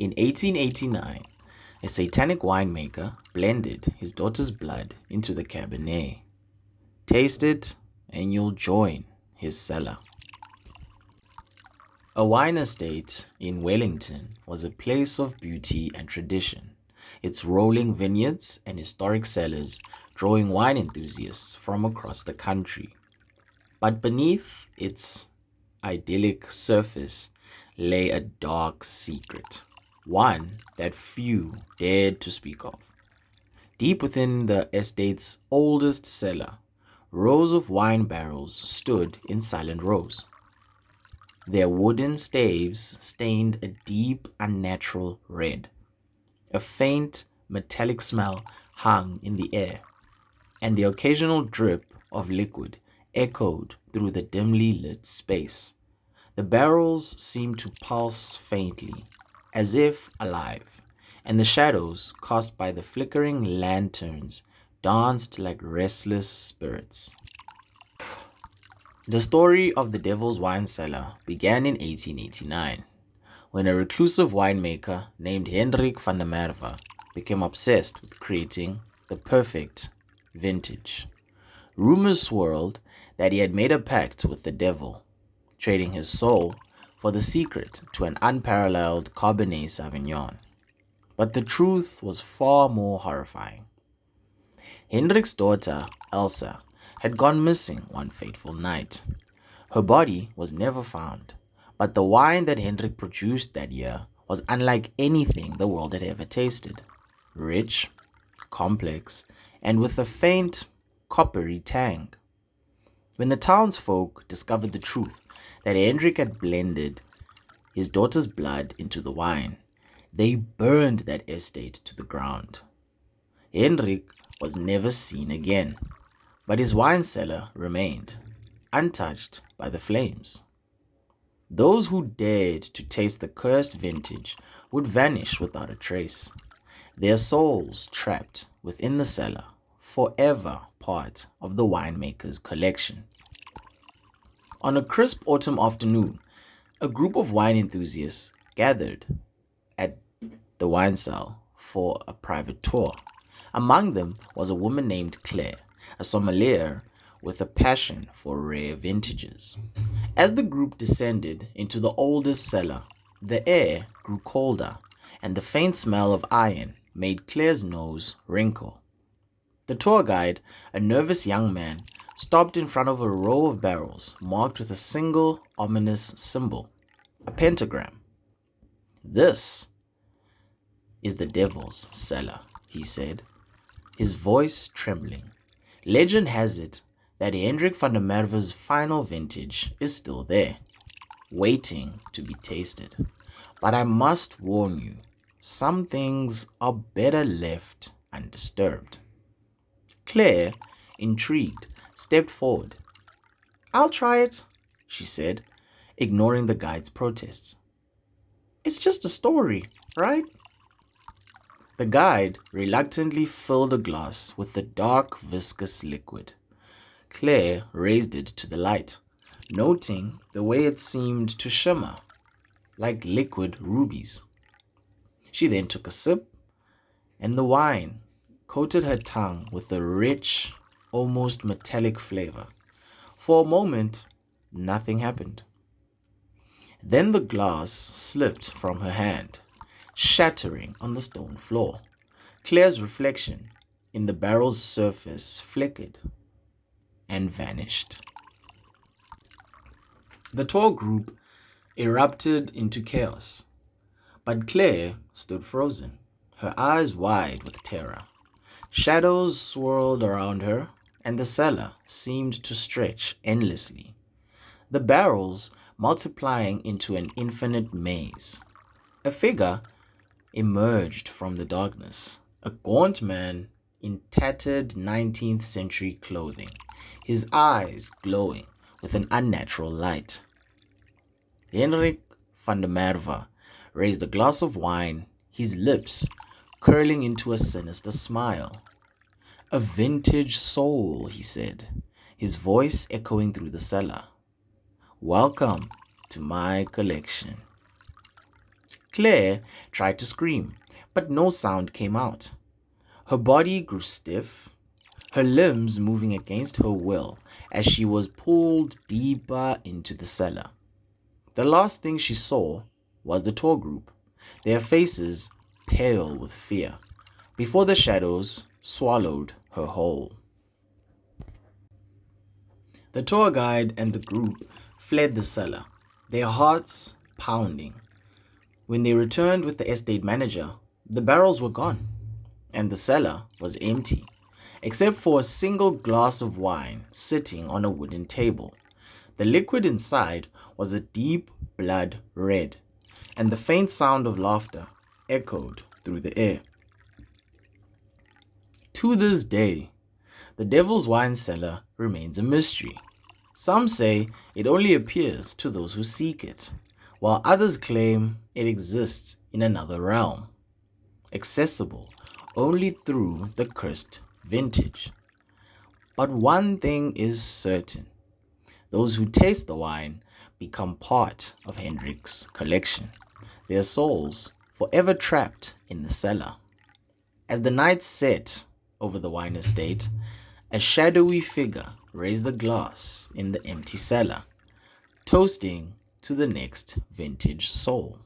In 1889, a satanic winemaker blended his daughter's blood into the Cabernet. Taste it, and you'll join his cellar. A wine estate in Wellington was a place of beauty and tradition, its rolling vineyards and historic cellars drawing wine enthusiasts from across the country. But beneath its idyllic surface lay a dark secret, one that few dared to speak of. Deep within the estate's oldest cellar, rows of wine barrels stood in silent rows. Their wooden staves stained a deep, unnatural red. A faint, metallic smell hung in the air, and the occasional drip of liquid echoed through the dimly lit space. The barrels seemed to pulse faintly, as if alive, and the shadows cast by the flickering lanterns danced like restless spirits. The story of the Devil's Wine Cellar began in 1889, when a reclusive winemaker named Hendrik van der Merwe became obsessed with creating the perfect vintage. Rumors swirled that he had made a pact with the devil, trading his soul for the secret to an unparalleled Cabernet Sauvignon. But the truth was far more horrifying. Hendrik's daughter, Elsa, had gone missing one fateful night. Her body was never found, but the wine that Hendrik produced that year was unlike anything the world had ever tasted. Rich, complex, and with a faint, coppery tang. When the townsfolk discovered the truth that Hendrik had blended his daughter's blood into the wine, they burned that estate to the ground. Hendrik was never seen again, but his wine cellar remained, untouched by the flames. Those who dared to taste the cursed vintage would vanish without a trace, their souls trapped within the cellar, forever part of the winemaker's collection. On a crisp autumn afternoon, a group of wine enthusiasts gathered at the wine cell for a private tour. Among them was a woman named Claire, a sommelier with a passion for rare vintages. As the group descended into the oldest cellar, the air grew colder, and the faint smell of iron made Claire's nose wrinkle. The tour guide, a nervous young man, stopped in front of a row of barrels marked with a single ominous symbol, a pentagram. "This is the Devil's Cellar," he said, his voice trembling. "Legend has it that Hendrik van der Merwe's final vintage is still there, waiting to be tasted. But I must warn you, some things are better left undisturbed." Claire, intrigued, stepped forward. "I'll try it," she said, ignoring the guide's protests. "It's just a story, right?" The guide reluctantly filled a glass with the dark, viscous liquid. Claire raised it to the light, noting the way it seemed to shimmer, like liquid rubies. She then took a sip, and the wine coated her tongue with a rich, almost metallic flavor. For a moment, nothing happened. Then the glass slipped from her hand, shattering on the stone floor. Claire's reflection in the barrel's surface flickered and vanished. The tour group erupted into chaos, but Claire stood frozen, her eyes wide with terror. Shadows swirled around her, and the cellar seemed to stretch endlessly, the barrels multiplying into an infinite maze. A figure emerged from the darkness, a gaunt man in tattered 19th century clothing, his eyes glowing with an unnatural light. Hendrik van der Merwe raised a glass of wine, his lips curling into a sinister smile. "A vintage soul," he said, his voice echoing through the cellar. "Welcome to my collection." Claire tried to scream, but no sound came out. Her body grew stiff, her limbs moving against her will as she was pulled deeper into the cellar. The last thing she saw was the tour group, their faces pale with fear, before the shadows swallowed her whole. The tour guide and the group fled the cellar, their hearts pounding. When they returned with the estate manager, the barrels were gone, and the cellar was empty, except for a single glass of wine sitting on a wooden table. The liquid inside was a deep blood red, and the faint sound of laughter echoed through the air. To this day, the Devil's Wine Cellar remains a mystery. Some say it only appears to those who seek it, while others claim it exists in another realm, accessible only through the cursed vintage. But one thing is certain: those who taste the wine become part of Hendrik's collection, their souls forever trapped in the cellar. As the night set over the wine estate, a shadowy figure raised a glass in the empty cellar, toasting to the next vintage soul.